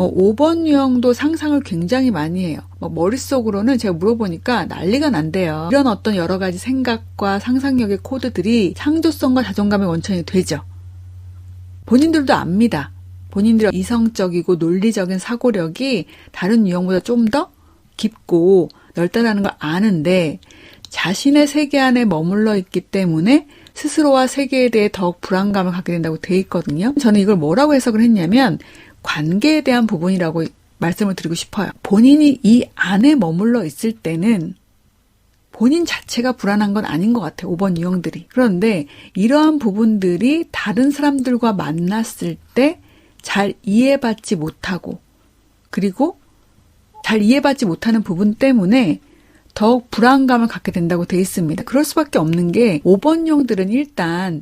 5번 유형도 상상을 굉장히 많이 해요. 머릿속으로는 제가 물어보니까 난리가 난대요. 이런 어떤 여러 가지 생각과 상상력의 코드들이 창조성과 자존감의 원천이 되죠. 본인들도 압니다. 본인들의 이성적이고 논리적인 사고력이 다른 유형보다 좀 더 깊고 넓다라는 걸 아는데 자신의 세계 안에 머물러 있기 때문에 스스로와 세계에 대해 더욱 불안감을 갖게 된다고 돼 있거든요. 저는 이걸 뭐라고 해석을 했냐면 관계에 대한 부분이라고 말씀을 드리고 싶어요. 본인이 이 안에 머물러 있을 때는 본인 자체가 불안한 건 아닌 것 같아요. 5번 유형들이. 그런데 이러한 부분들이 다른 사람들과 만났을 때 잘 이해받지 못하고 그리고 잘 이해받지 못하는 부분 때문에 더욱 불안감을 갖게 된다고 돼 있습니다. 그럴 수밖에 없는 게 5번 유형들은 일단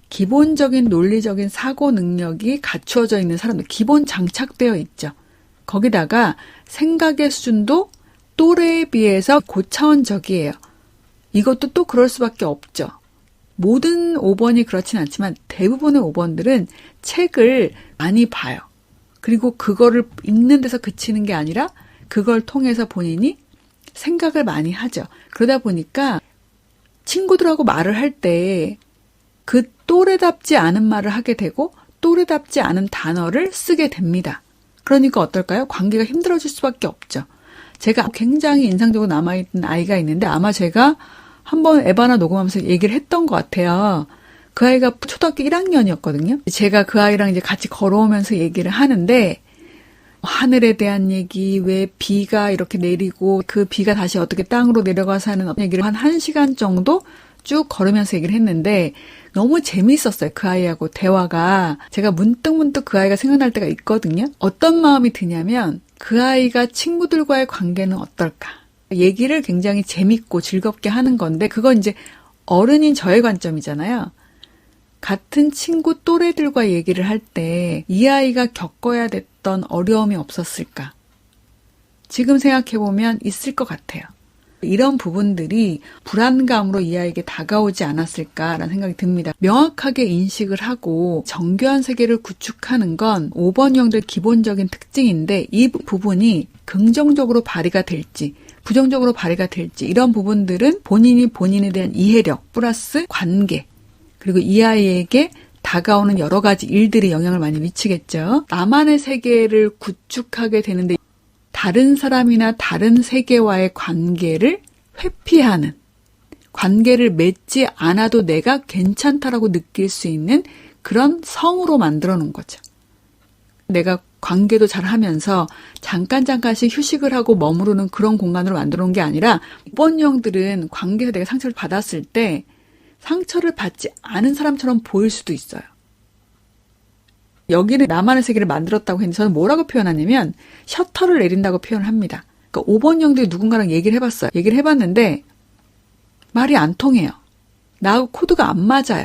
기본적인 논리적인 사고 능력이 갖추어져 있는 사람들, 기본 장착되어 있죠. 거기다가 생각의 수준도 또래에 비해서 고차원적이에요. 이것도 또 그럴 수밖에 없죠. 모든 5번이 그렇진 않지만 대부분의 5번들은 책을 많이 봐요. 그리고 그거를 읽는 데서 그치는 게 아니라 그걸 통해서 본인이 생각을 많이 하죠. 그러다 보니까 친구들하고 말을 할 때 그 또래답지 않은 말을 하게 되고 또래답지 않은 단어를 쓰게 됩니다. 그러니까 어떨까요? 관계가 힘들어질 수밖에 없죠. 제가 굉장히 인상적으로 남아있는 아이가 있는데 아마 제가 한번 에바나 녹음하면서 얘기를 했던 것 같아요. 그 아이가 초등학교 1학년이었거든요. 제가 그 아이랑 이제 같이 걸어오면서 얘기를 하는데 하늘에 대한 얘기, 왜 비가 이렇게 내리고 그 비가 다시 어떻게 땅으로 내려가서 하는 얘기를 한 1시간 정도 쭉 걸으면서 얘기를 했는데 너무 재미있었어요. 그 아이하고 대화가. 제가 문득문득 그 아이가 생각날 때가 있거든요. 어떤 마음이 드냐면 그 아이가 친구들과의 관계는 어떨까? 얘기를 굉장히 재밌고 즐겁게 하는 건데 그건 이제 어른인 저의 관점이잖아요. 같은 친구 또래들과 얘기를 할 때 이 아이가 겪어야 됐던 어려움이 없었을까? 지금 생각해보면 있을 것 같아요. 이런 부분들이 불안감으로 이 아이에게 다가오지 않았을까라는 생각이 듭니다. 명확하게 인식을 하고 정교한 세계를 구축하는 건 5번형들의 기본적인 특징인데 이 부분이 긍정적으로 발휘가 될지 부정적으로 발휘가 될지 이런 부분들은 본인이 본인에 대한 이해력 플러스 관계 그리고 이 아이에게 다가오는 여러 가지 일들이 영향을 많이 미치겠죠. 나만의 세계를 구축하게 되는데 다른 사람이나 다른 세계와의 관계를 회피하는 관계를 맺지 않아도 내가 괜찮다라고 느낄 수 있는 그런 성으로 만들어 놓은 거죠. 내가 관계도 잘 하면서 잠깐씩 휴식을 하고 머무르는 그런 공간으로 만들어 놓은 게 아니라 5번 유형들은 관계에서 내가 상처를 받았을 때 상처를 받지 않은 사람처럼 보일 수도 있어요. 여기는 나만의 세계를 만들었다고 했는데 저는 뭐라고 표현하냐면 셔터를 내린다고 표현을 합니다. 그러니까 5번 유형들이 누군가랑 얘기를 해봤어요. 얘기를 해봤는데 말이 안 통해요. 나하고 코드가 안 맞아요.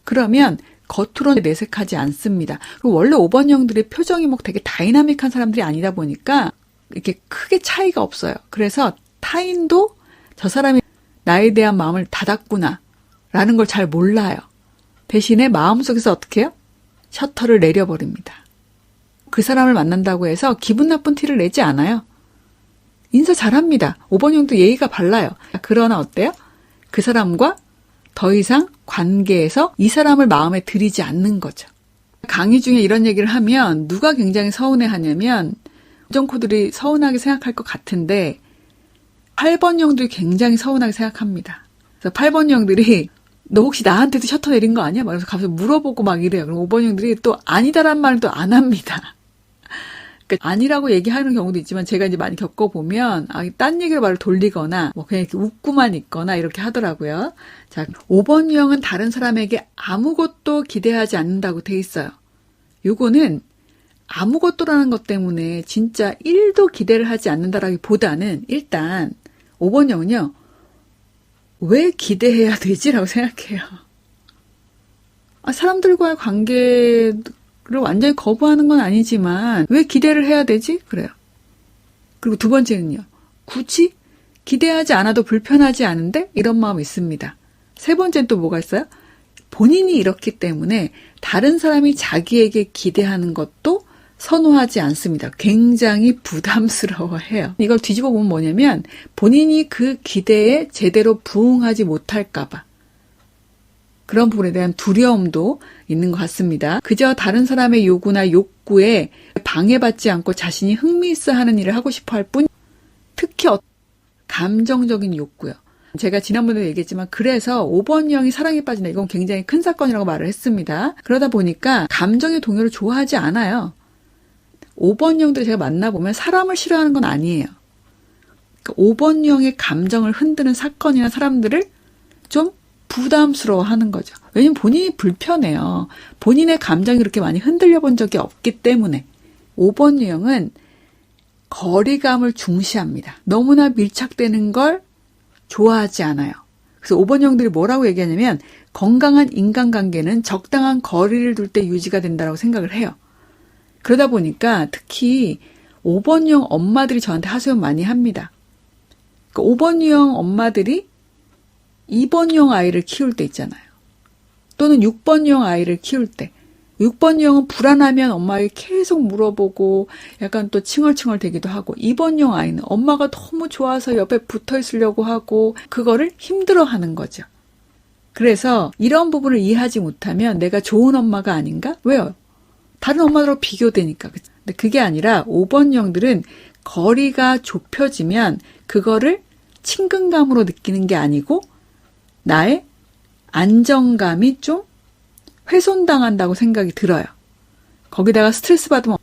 그러면 겉으로는 내색하지 않습니다. 그리고 원래 5번 유형들의 표정이 뭐 되게 다이나믹한 사람들이 아니다 보니까 이렇게 크게 차이가 없어요. 그래서 타인도 저 사람이 나에 대한 마음을 닫았구나 라는 걸 잘 몰라요. 대신에 마음속에서 어떻게 해요? 셔터를 내려버립니다. 그 사람을 만난다고 해서 기분 나쁜 티를 내지 않아요. 인사 잘합니다. 5번 유형도 예의가 발라요. 그러나 어때요? 그 사람과 더 이상 관계에서 이 사람을 마음에 들이지 않는 거죠. 강의 중에 이런 얘기를 하면 누가 굉장히 서운해하냐면 우정코들이 서운하게 생각할 것 같은데 8번 유형들이 굉장히 서운하게 생각합니다. 그래서 8번 유형들이 너 혹시 나한테도 셔터 내린 거 아니야? 막 그래서 가서 물어보고 막 이래요. 그럼 5번 유형들이 또 아니다란 말은 또 안 합니다. 그러니까 아니라고 얘기하는 경우도 있지만 제가 이제 많이 겪어보면 딴 얘기로 말을 돌리거나 뭐 그냥 이렇게 웃고만 있거나 이렇게 하더라고요. 자, 5번 유형은 다른 사람에게 아무것도 기대하지 않는다고 돼 있어요. 요거는 아무것도라는 것 때문에 진짜 1도 기대를 하지 않는다라기보다는 일단 5번 유형은요. 왜 기대해야 되지라고 생각해요. 사람들과의 관계를 완전히 거부하는 건 아니지만 왜 기대를 해야 되지? 그래요. 그리고 두 번째는요. 굳이 기대하지 않아도 불편하지 않은데 이런 마음이 있습니다. 세 번째는 또 뭐가 있어요? 본인이 이렇기 때문에 다른 사람이 자기에게 기대하는 것도 선호하지 않습니다. 굉장히 부담스러워해요. 이걸 뒤집어 보면 뭐냐면 본인이 그 기대에 제대로 부응하지 못할까봐 그런 부분에 대한 두려움도 있는 것 같습니다. 그저 다른 사람의 요구나 욕구에 방해받지 않고 자신이 흥미있어하는 일을 하고 싶어 할 뿐, 특히 감정적인 욕구요. 제가 지난번에도 얘기했지만 그래서 5번형이 사랑에 빠진다. 이건 굉장히 큰 사건이라고 말을 했습니다. 그러다 보니까 감정의 동요를 좋아하지 않아요. 5번형들 제가 만나보면 사람을 싫어하는 건 아니에요. 그러니까 5번형의 감정을 흔드는 사건이나 사람들을 좀 부담스러워하는 거죠. 왜냐면 본인이 불편해요. 본인의 감정이 그렇게 많이 흔들려 본 적이 없기 때문에. 5번 유형은 거리감을 중시합니다. 너무나 밀착되는 걸 좋아하지 않아요. 그래서 5번 유형들이 뭐라고 얘기하냐면 건강한 인간관계는 적당한 거리를 둘 때 유지가 된다고 생각을 해요. 그러다 보니까 특히 5번 유형 엄마들이 저한테 하소연 많이 합니다. 그러니까 5번 유형 엄마들이 2번형 아이를 키울 때 있잖아요. 또는 6번형 아이를 키울 때. 6번형은 불안하면 엄마에게 계속 물어보고 약간 또 칭얼칭얼 대기도 하고 2번형 아이는 엄마가 너무 좋아서 옆에 붙어 있으려고 하고 그거를 힘들어하는 거죠. 그래서 이런 부분을 이해하지 못하면 내가 좋은 엄마가 아닌가? 왜요? 다른 엄마들하고 비교되니까. 근데 그게 아니라 5번형들은 거리가 좁혀지면 그거를 친근감으로 느끼는 게 아니고 나의 안정감이 좀 훼손당한다고 생각이 들어요. 거기다가 스트레스 받으면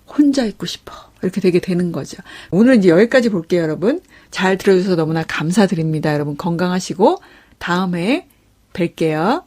혼자 있고 싶어. 이렇게 되게 되는 거죠. 오늘 이제 여기까지 볼게요, 여러분. 잘 들어주셔서 너무나 감사드립니다. 여러분 건강하시고 다음 회에 뵐게요.